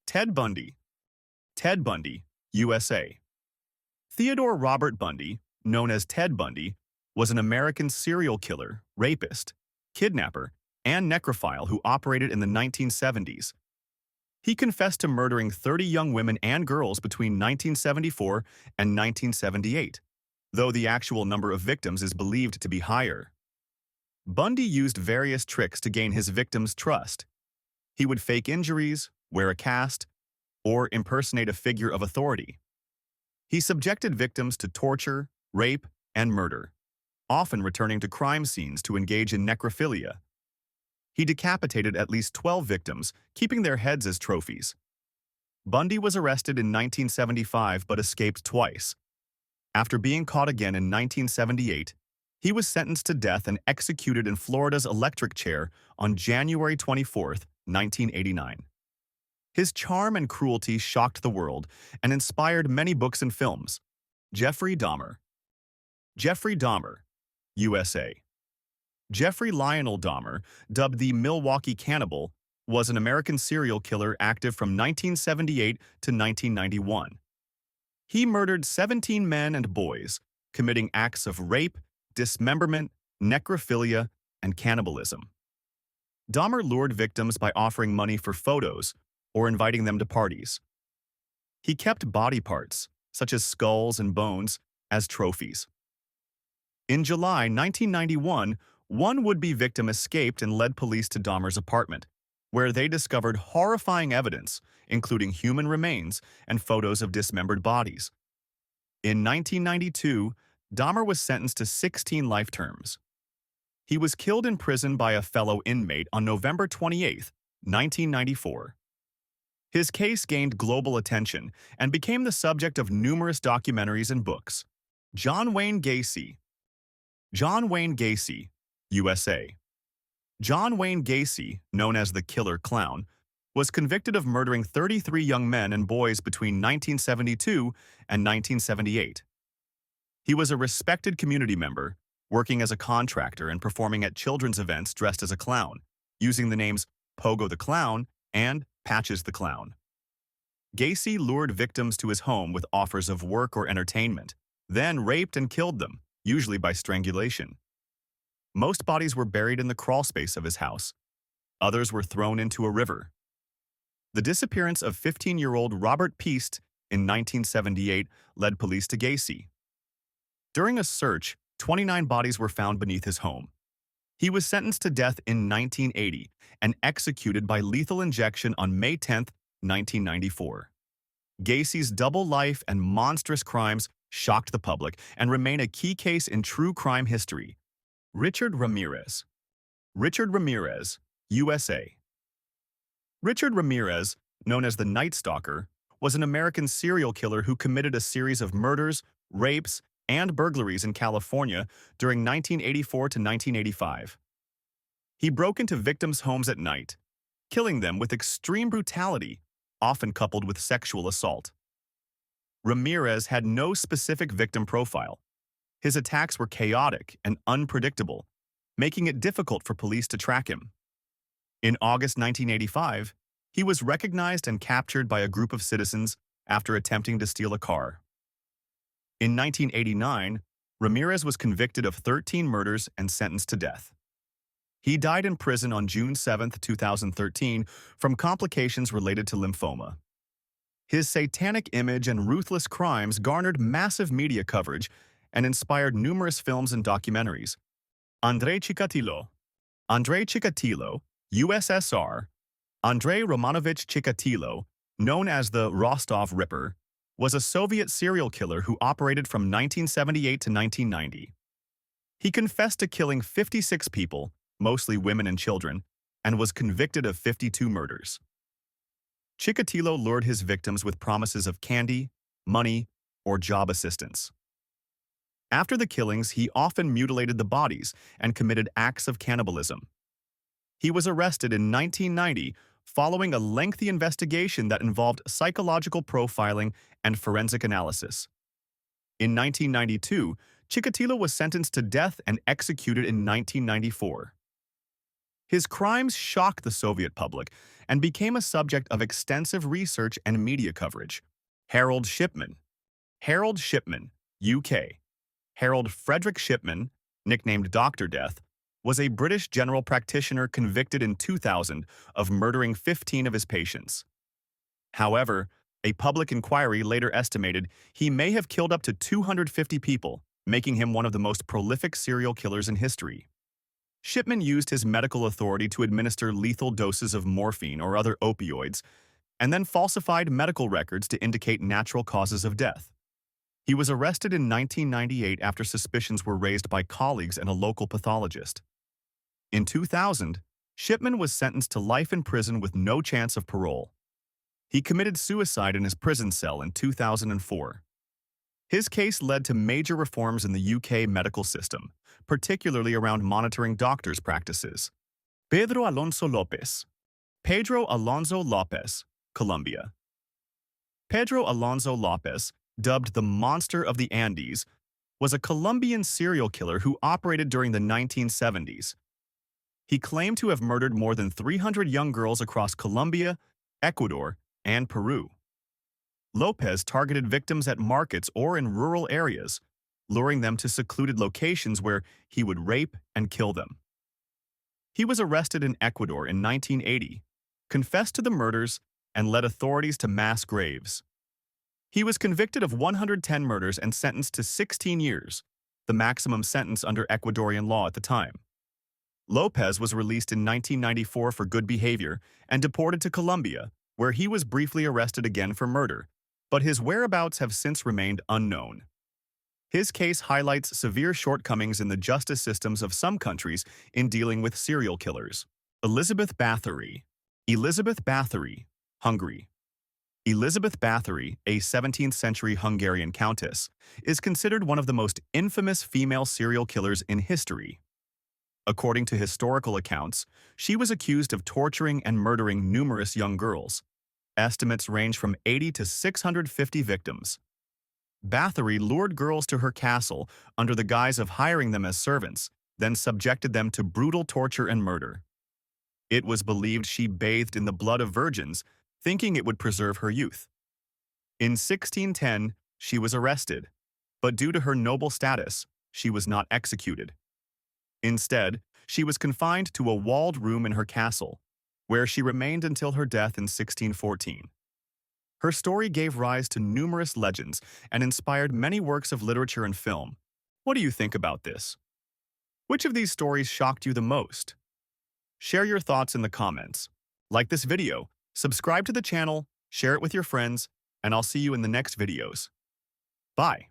Ted Bundy. Ted Bundy, USA. Theodore Robert Bundy, known as Ted Bundy, was an American serial killer, rapist, kidnapper, and necrophile who operated in the 1970s. He confessed to murdering 30 young women and girls between 1974 and 1978, though the actual number of victims is believed to be higher. Bundy used various tricks to gain his victims' trust. He would fake injuries, wear a cast, or impersonate a figure of authority. He subjected victims to torture, rape, and murder, often returning to crime scenes to engage in necrophilia. He decapitated at least 12 victims, keeping their heads as trophies. Bundy was arrested in 1975 but escaped twice. After being caught again in 1978, he was sentenced to death and executed in Florida's electric chair on January 24, 1989. His charm and cruelty shocked the world and inspired many books and films. Jeffrey Dahmer. Jeffrey Dahmer, USA. Jeffrey Lionel Dahmer, dubbed the Milwaukee Cannibal, was an American serial killer active from 1978 to 1991. He murdered 17 men and boys, committing acts of rape, dismemberment, necrophilia, and cannibalism. Dahmer lured victims by offering money for photos or inviting them to parties. He kept body parts, such as skulls and bones, as trophies. In July 1991, one would-be victim escaped and led police to Dahmer's apartment, where they discovered horrifying evidence, including human remains and photos of dismembered bodies. In 1992, Dahmer was sentenced to 16 life terms. He was killed in prison by a fellow inmate on November 28, 1994. His case gained global attention and became the subject of numerous documentaries and books. John Wayne Gacy. John Wayne Gacy, USA. John Wayne Gacy, known as the Killer Clown, was convicted of murdering 33 young men and boys between 1972 and 1978. He was a respected community member, working as a contractor and performing at children's events dressed as a clown, using the names Pogo the Clown and Patches the Clown. Gacy lured victims to his home with offers of work or entertainment, then raped and killed them, usually by strangulation. Most bodies were buried in the crawlspace of his house. Others were thrown into a river. The disappearance of 15-year-old Robert Peast in 1978 led police to Gacy. During a search, 29 bodies were found beneath his home. He was sentenced to death in 1980 and executed by lethal injection on May 10, 1994. Gacy's double life and monstrous crimes shocked the public and remain a key case in true crime history. Richard Ramirez. Richard Ramirez, USA. Richard Ramirez, known as the Night Stalker, was an American serial killer who committed a series of murders, rapes, and burglaries in California during 1984 to 1985. He broke into victims' homes at night, killing them with extreme brutality, often coupled with sexual assault. Ramirez had no specific victim profile. His attacks were chaotic and unpredictable, making it difficult for police to track him. In August 1985, he was recognized and captured by a group of citizens after attempting to steal a car. In 1989, Ramirez was convicted of 13 murders and sentenced to death. He died in prison on June 7, 2013, from complications related to lymphoma. His satanic image and ruthless crimes garnered massive media coverage and inspired numerous films and documentaries. Andrei Chikatilo. Andrei Chikatilo, USSR. Andrei Romanovich Chikatilo, known as the Rostov Ripper, was a Soviet serial killer who operated from 1978 to 1990. He confessed to killing 56 people, mostly women and children, and was convicted of 52 murders. Chikatilo lured his victims with promises of candy, money, or job assistance. After the killings, he often mutilated the bodies and committed acts of cannibalism. He was arrested in 1990 following a lengthy investigation that involved psychological profiling and forensic analysis. In 1992, Chikatilo was sentenced to death and executed in 1994. His crimes shocked the Soviet public and became a subject of extensive research and media coverage. Harold Shipman. Harold Shipman, UK. Harold Frederick Shipman, nicknamed Dr. Death, was a British general practitioner convicted in 2000 of murdering 15 of his patients. However, a public inquiry later estimated he may have killed up to 250 people, making him one of the most prolific serial killers in history. Shipman used his medical authority to administer lethal doses of morphine or other opioids, and then falsified medical records to indicate natural causes of death. He was arrested in 1998 after suspicions were raised by colleagues and a local pathologist. In 2000, Shipman was sentenced to life in prison with no chance of parole. He committed suicide in his prison cell in 2004. His case led to major reforms in the UK medical system, particularly around monitoring doctors' practices. Pedro Alonso López. Pedro Alonso López, Colombia. Pedro Alonso López, dubbed the Monster of the Andes, was a Colombian serial killer who operated during the 1970s. He claimed to have murdered more than 300 young girls across Colombia, Ecuador, and Peru. López targeted victims at markets or in rural areas, luring them to secluded locations where he would rape and kill them. He was arrested in Ecuador in 1980, confessed to the murders, and led authorities to mass graves. He was convicted of 110 murders and sentenced to 16 years, the maximum sentence under Ecuadorian law at the time. López was released in 1994 for good behavior and deported to Colombia, where he was briefly arrested again for murder, but his whereabouts have since remained unknown. His case highlights severe shortcomings in the justice systems of some countries in dealing with serial killers. Elizabeth Báthory. Elizabeth Báthory, Hungary. Elizabeth Báthory, a 17th-century Hungarian countess, is considered one of the most infamous female serial killers in history. According to historical accounts, she was accused of torturing and murdering numerous young girls. Estimates range from 80 to 650 victims. Báthory lured girls to her castle under the guise of hiring them as servants, then subjected them to brutal torture and murder. It was believed she bathed in the blood of virgins, thinking it would preserve her youth. In 1610, she was arrested, but due to her noble status, she was not executed. Instead, she was confined to a walled room in her castle, where she remained until her death in 1614. Her story gave rise to numerous legends and inspired many works of literature and film. What do you think about this? Which of these stories shocked you the most? Share your thoughts in the comments. Like this video, subscribe to the channel, share it with your friends, and I'll see you in the next videos. Bye.